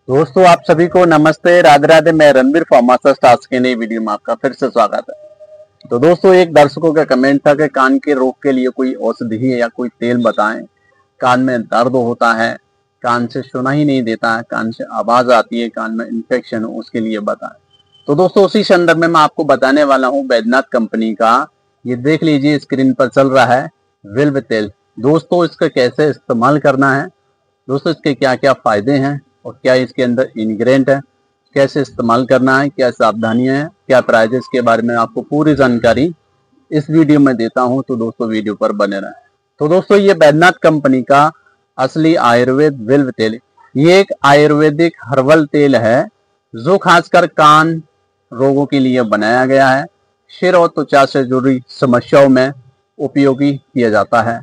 दोस्तों आप सभी को नमस्ते, राधे राधे। मैं रणबीर फार्मासिस्ट आज के नई वीडियो में आपका फिर से स्वागत है। तो दोस्तों एक दर्शकों का कमेंट था कि कान के रोग के लिए कोई औषधि या कोई तेल बताएं। कान में दर्द होता है, कान से सुना ही नहीं देता है, कान से आवाज आती है, कान में इन्फेक्शन हो, उसके लिए बताएं। तो दोस्तों उसी संदर्भ में मैं आपको बताने वाला हूँ वैद्यनाथ कंपनी का, ये देख लीजिए स्क्रीन पर चल रहा है, विल्व तेल। दोस्तों इसका कैसे इस्तेमाल करना है, दोस्तों इसके क्या क्या फायदे हैं और क्या इसके अंदर इंग्रेडिएंट है, कैसे इस्तेमाल करना है, क्या सावधानियां हैं, क्या प्राइजेस के बारे में आपको पूरी जानकारी इस वीडियो में देता हूं। तो दोस्तों वीडियो पर बने रहें। तो दोस्तों ये वैद्यनाथ कंपनी का असली आयुर्वेद विल्व तेल, ये एक आयुर्वेदिक हर्बल तेल है जो खासकर कान रोगों के लिए बनाया गया है। सिर और त्वचा से जुड़ी समस्याओं में उपयोगी किया जाता है।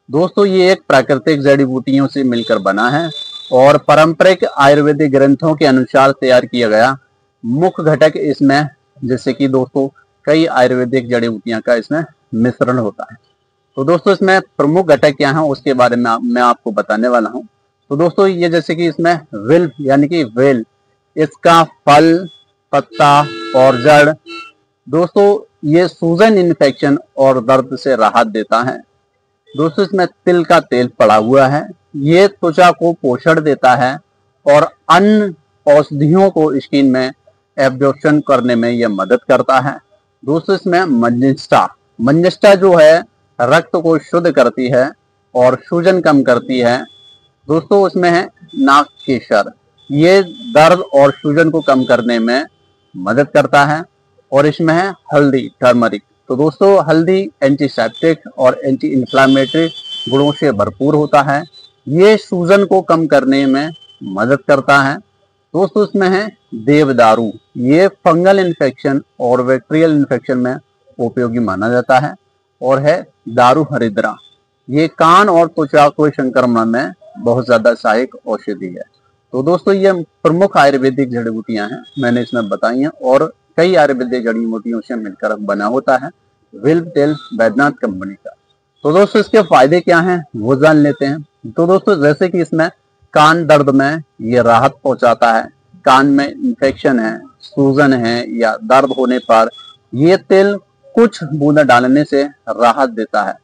दोस्तों ये एक प्राकृतिक जड़ी बूटियों से मिलकर बना है और पारंपरिक आयुर्वेदिक ग्रंथों के अनुसार तैयार किया गया। मुख्य घटक इसमें जैसे कि दोस्तों कई आयुर्वेदिक जड़ी बूटियां का इसमें मिश्रण होता है। तो दोस्तों इसमें प्रमुख घटक क्या हैं उसके बारे में मैं आपको बताने वाला हूं। तो दोस्तों ये जैसे कि इसमें विल्व यानी कि वेल, इसका फल, पत्ता और जड़ दोस्तों ये सूजन, इन्फेक्शन और दर्द से राहत देता है। दोस्तों इसमें तिल का तेल पड़ा हुआ है, ये त्वचा को पोषण देता है और अन्य औषधियों को स्किन में एब्जॉर्प्शन करने में यह मदद करता है। दोस्तों इसमें मंजिष्ठा जो है रक्त को शुद्ध करती है और सूजन कम करती है। दोस्तों उसमें है नाग केसर, ये दर्द और सूजन को कम करने में मदद करता है। और इसमें है हल्दी, टर्मरिक। तो दोस्तों हल्दी एंटीसेप्टिक और एंटी इन्फ्लामेटरी गुणों से भरपूर होता है, ये सूजन को कम करने में मदद करता है। दोस्तों इसमें है देवदारू, ये फंगल इन्फेक्शन और बैक्टीरियल इन्फेक्शन में उपयोगी माना जाता है। और है दारू हरिद्रा, ये कान और त्वचा को संक्रमण में बहुत ज्यादा सहायक औषधि है। तो दोस्तों ये प्रमुख आयुर्वेदिक जड़ी बूटियां हैं, मैंने इसमें बताई हैं और कई आयुर्वेदिक जड़ी बूटियों से मिलकर बना होता है विल्व तेल वैद्यनाथ कंपनी का। तो दोस्तों इसके फायदे क्या हैं वो जान लेते हैं। तो दोस्तों जैसे कि इसमें कान दर्द में ये राहत पहुंचाता है, कान में इन्फेक्शन है, सूजन है या दर्द होने पर ये तेल कुछ बूंदा डालने से राहत देता है।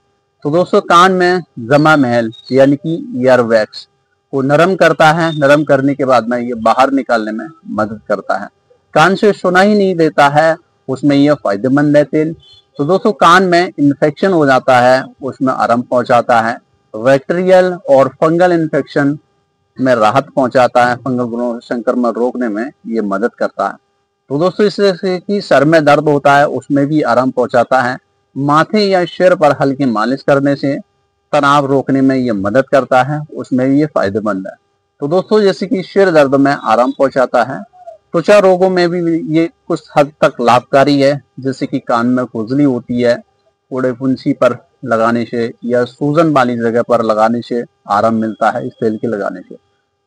तो दोस्तों कान में जमा महल यानी कि ईयरवैक्स को नरम करता है, नरम करने के बाद में ये बाहर निकालने में मदद करता है। कान से सुना ही नहीं देता है, उसमें यह फायदेमंद है तेल। तो दोस्तों कान में इन्फेक्शन हो जाता है, उसमें आराम पहुंचाता है। बैक्टीरियल और फंगल इन्फेक्शन में राहत पहुंचाता है, फंगल गुणों से संक्रमण रोकने में ये मदद करता है। तो दोस्तों इससे कि सर में दर्द होता है उसमें भी आराम पहुंचाता है। माथे या सिर पर हल्की मालिश करने से तनाव रोकने में ये मदद करता है, उसमें भी ये फायदेमंद है। तो दोस्तों जैसे कि सिर दर्द में आराम पहुंचाता है, त्वचा रोगों में भी ये कुछ हद तक लाभकारी है, जैसे कि कान में खुजली होती है, कूड़े फुंसी पर लगाने से या सूजन वाली जगह पर लगाने से आराम मिलता है इस तेल के लगाने से।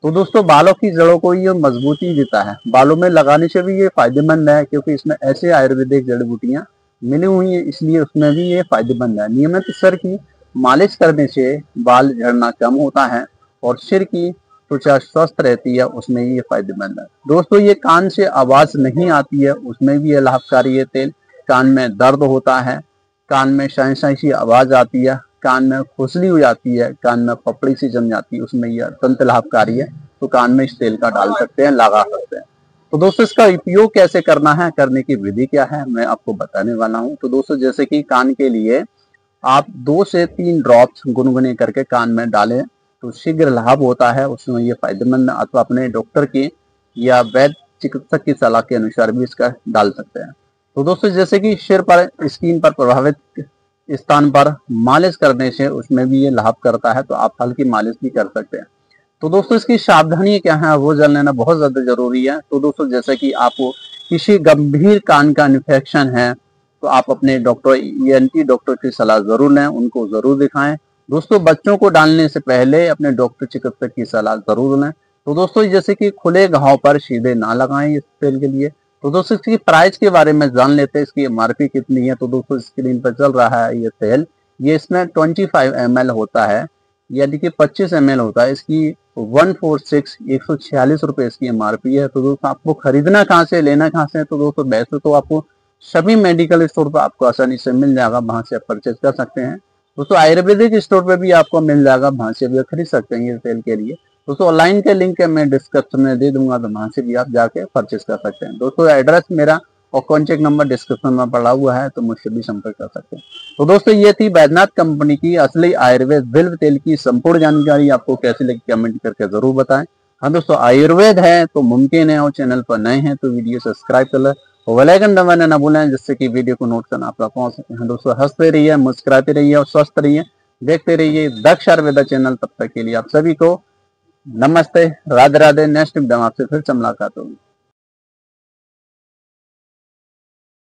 तो दोस्तों बालों की जड़ों को ये मजबूती देता है, बालों में लगाने से भी ये फायदेमंद है क्योंकि इसमें ऐसे आयुर्वेदिक जड़ी बूटियां मिली हुई है, इसलिए उसमें भी ये फायदेमंद है। नियमित सिर की मालिश करने से बाल झड़ना कम होता है और सिर की त्वचा स्वस्थ रहती है, उसमें ये फायदेमंद है। दोस्तों ये कान से आवाज नहीं आती है उसमें भी ये लाभकारी है तेल। कान में दर्द होता है, कान में शाई शाई सी आवाज आती है, कान में खुजली हो जाती है, कान में पपड़ी सी जम जाती है, उसमें यह अत्यंत लाभकारी है। तो कान में इस तेल का डाल सकते हैं, लगा सकते हैं। तो दोस्तों इसका उपयोग कैसे करना है, करने की विधि क्या है, मैं आपको बताने वाला हूँ। तो दोस्तों जैसे कि कान के लिए आप 2 से 3 ड्रॉप्स गुनगुने करके कान में डालें तो शीघ्र लाभ होता है, उसमें ये फायदेमंद। अथवा अपने डॉक्टर की या वैद्य चिकित्सक की सलाह के अनुसार भी इसका डाल सकते हैं। तो दोस्तों जैसे कि सिर पर, स्किन पर प्रभावित स्थान पर मालिश करने से उसमें भी ये लाभ करता है, तो आप हल्की मालिश भी कर सकते हैं। तो दोस्तों इसकी सावधानी क्या है वो जान लेना बहुत ज्यादा जरूरी है। तो दोस्तों जैसे कि आपको किसी गंभीर कान का इन्फेक्शन है तो आप अपने डॉक्टर ENT डॉक्टर की सलाह जरूर लें, उनको जरूर दिखाएं। दोस्तों बच्चों को डालने से पहले अपने डॉक्टर चिकित्सक की सलाह जरूर लें। तो दोस्तों जैसे कि खुले घाव पर सीधे ना लगाएं इस तेल के लिए। तो दोस्तों इसकी प्राइस के बारे में जान लेते हैं, इसकी MRP कितनी है। तो दोस्तों स्क्रीन पर चल रहा है ये तेल, ये इसमें 25 ml होता है, यानी कि 25 ml होता है। इसकी 146 रुपए इसकी MRP है। तो दोस्तों आपको खरीदना कहाँ से, लेना कहाँ से है, तो दोस्तों वैसे तो आपको सभी मेडिकल स्टोर पर आपको आसानी से मिल जाएगा, वहां से आप परचेज कर सकते हैं। दोस्तों आयुर्वेदिक स्टोर पे भी आपको मिल जाएगा, वहां से भी खरीद सकते हैं ये तेल के लिए। दोस्तों ऑनलाइन के लिंक है मैं डिस्क्रिप्शन में दे दूंगा, तो वहां से भी आप जाके परचेज कर सकते हैं। दोस्तों एड्रेस मेरा और कॉन्टेक्ट नंबर डिस्क्रिप्शन में पड़ा हुआ है, तो मुझसे भी संपर्क कर सकते हैं। तो दोस्तों ये थी बैद्यनाथ कंपनी की असली आयुर्वेद बिल्व तेल की संपूर्ण जानकारी। आपको कैसी लगी कमेंट करके जरूर बताएं। हाँ दोस्तों, आयुर्वेद है तो मुमकिन है, और चैनल पर नए हैं तो वीडियो सब्सक्राइब कर लें और बेल आइकन दबाना ना भूलें, जिससे कि वीडियो को नोट करना आप तक पहुंच सके। हाँ दोस्तों, हंसते रहिए, मुस्कुराते रहिए और स्वस्थ रहिए, देखते रहिए दक्ष आयुर्वेदा चैनल। तब तक के लिए आप सभी को नमस्ते, राधे राधे। नेक्स्ट वीडियो में आपसे फिर से मुलाकात होगी।